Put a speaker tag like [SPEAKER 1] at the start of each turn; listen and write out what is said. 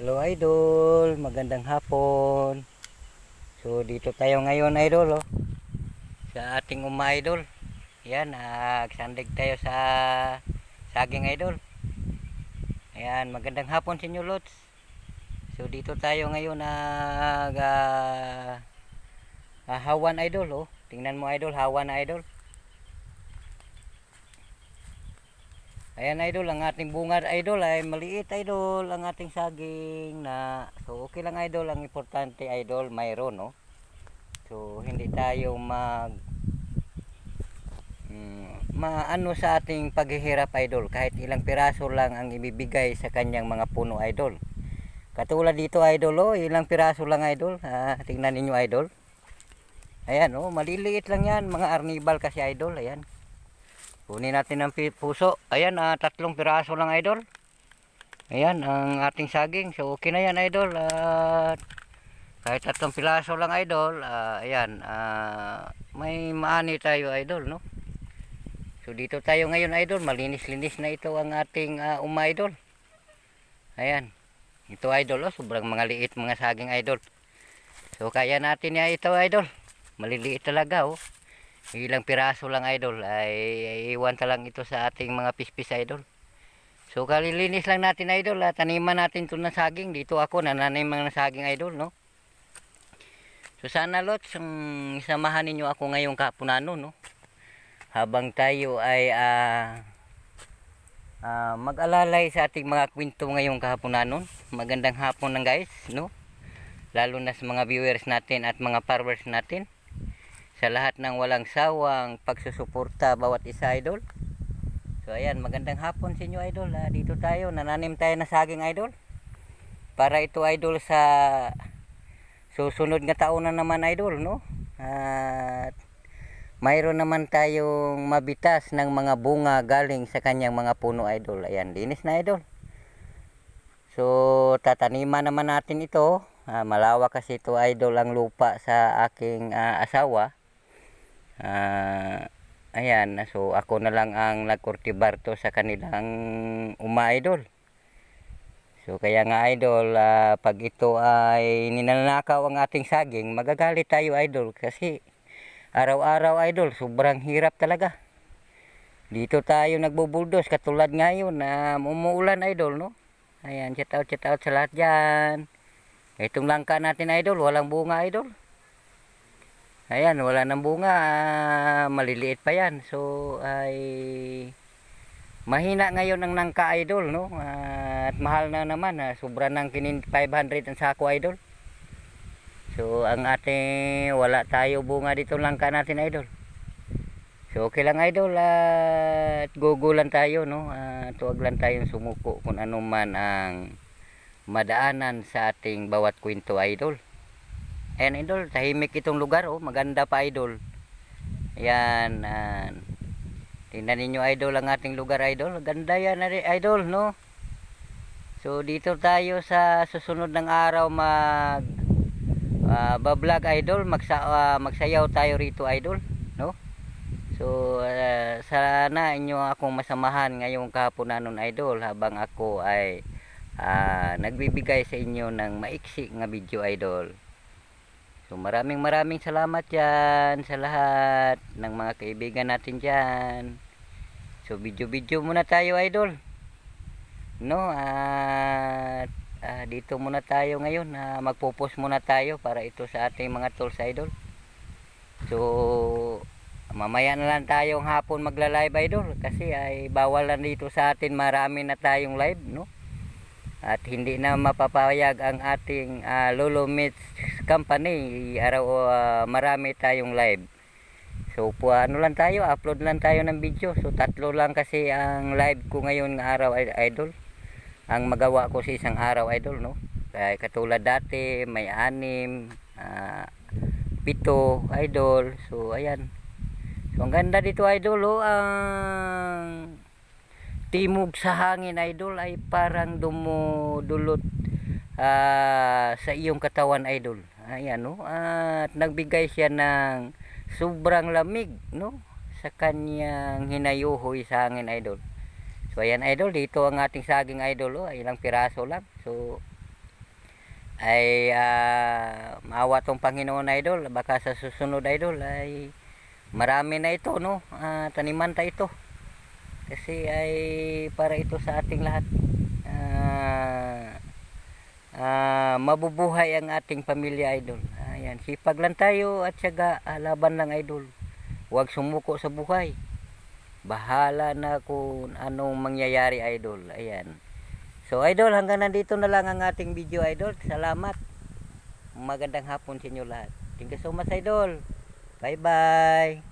[SPEAKER 1] Hello idol, magandang hapon. So dito tayo ngayon idol sa ating idol. Ayan, nagsandig tayo sa saging idol. Ayan, magandang hapon sa inyo lods. So dito tayo ngayon hawan idol. Tingnan mo idol, hawan na idol. Ayan idol, ang ating bungad idol ay maliit idol, ang ating saging na so okay lang idol, ang importante idol mayroon So hindi tayo maano sa ating paghihirap idol, kahit ilang piraso lang ang ibibigay sa kanyang mga puno idol. Katulad dito idol ilang piraso lang idol. Tingnan ninyo idol. Ayan maliliit lang yan, mga arnibal kasi idol. Ayan. Kunin natin ng puso. Ayan, 3 piraso lang idol. Ayan, ang ating saging. So, okay na yan idol. Kahit 3 piraso lang idol. Ayan, may maani tayo idol, no? So, dito tayo ngayon idol. Malinis-linis na ito ang ating idol. Ayan. Ito idol, sobrang mga liit mga saging idol. So, kaya natin ya ito idol. Maliliit talaga, Ilang piraso lang idol ay iwan lang ito sa ating mga pispis idol. So kalilinis lang natin idol, taniman natin ito ng saging. Dito ako nananiman ng saging idol, no? So sana lots, isamahan ninyo ako ngayong kapunano, no? Habang tayo ay mag-alalay sa ating mga kwento ngayong kahaponanon. Magandang hapon lang guys, no? Lalo na sa mga viewers natin at mga followers natin. Sa lahat ng walang sawang pagsusuporta bawat isa idol. So ayan, magandang hapon sa inyo idol. Dito tayo, nananim tayo na saging idol. Para ito idol sa susunod nga taon na naman idol, no? At mayroon naman tayong mabitas ng mga bunga galing sa kanyang mga puno idol. Ayan, linis na idol. So tataniman naman natin ito. Malawak kasi ito idol ang lupa sa aking asawa. Ayan, so ako na lang ang nagkurtibar to sa kanilang idol. So kaya nga idol, pag ito ay ninanakaw ang ating saging, magagalit tayo idol kasi araw-araw idol, sobrang hirap talaga. Dito tayo nagbubuldos katulad ngayon na umuulan idol, no? Ayan, shout out sa lahat dyan. Itong langka natin idol, walang bunga idol. Ayan, wala nang bunga, maliliit pa yan. So ay mahina ngayon ang nangka idol, no? At mahal na naman, sobra ng 500 ang sako idol. So ang ating wala tayo bunga dito langka natin idol. So okay lang idol, at gugulan tayo, no? Tuwag lang tayong sumuko kung ano man ang madaanan sa ating bawat kwento idol. Ayan idol, tahimik itong lugar, maganda pa idol. Ayan, tingnan ninyo idol ang ating lugar idol. Ganda yan idol, no? So dito tayo sa susunod ng araw bablog idol, magsayaw tayo rito idol, no? So sana inyo akong masamahan ngayong kahaponanon idol habang ako ay nagbibigay sa inyo ng maiksi nga video idol. So maraming salamat dyan sa lahat ng mga kaibigan natin dyan. So video muna tayo idol, no? At dito muna tayo ngayon, magpo-post muna tayo para ito sa ating mga tools idol. So mamaya na lang tayong hapon magla-live idol kasi ay bawal lang dito sa atin, marami na tayong live, no? At hindi na mapapayag ang ating Lolo Meats Company marami tayong live. So ano lang tayo, upload lang tayo ng video. So 3 lang kasi ang live ko ngayon ng araw idol, ang magawa ko sa isang araw idol, no? Kaya katulad dati may 6, 7 idol. So ayan, so ang ganda dito idol, ang timog sa hangin idol ay parang dumudulot sa iyong katawan idol. Ayan, no? At nagbigay siya ng sobrang lamig, no? Sa kanyang hinayuhoy sa hangin idol. So ayan idol, dito ang ating saging idol, ilang piraso lang. So ay maawa tong Panginoon idol, baka sa susunod idol ay marami na ito no, taniman ta ito kasi ay para ito sa ating lahat. Mabubuhay ang ating pamilya idol. Ayan, sipag lang tayo at syaga, laban lang idol, huwag sumuko sa buhay, bahala na kung anong mangyayari idol. Ayan, so idol, hanggang nandito na lang ang ating video idol. Salamat, magandang hapon sa inyo lahat. Thank you so much idol, bye bye.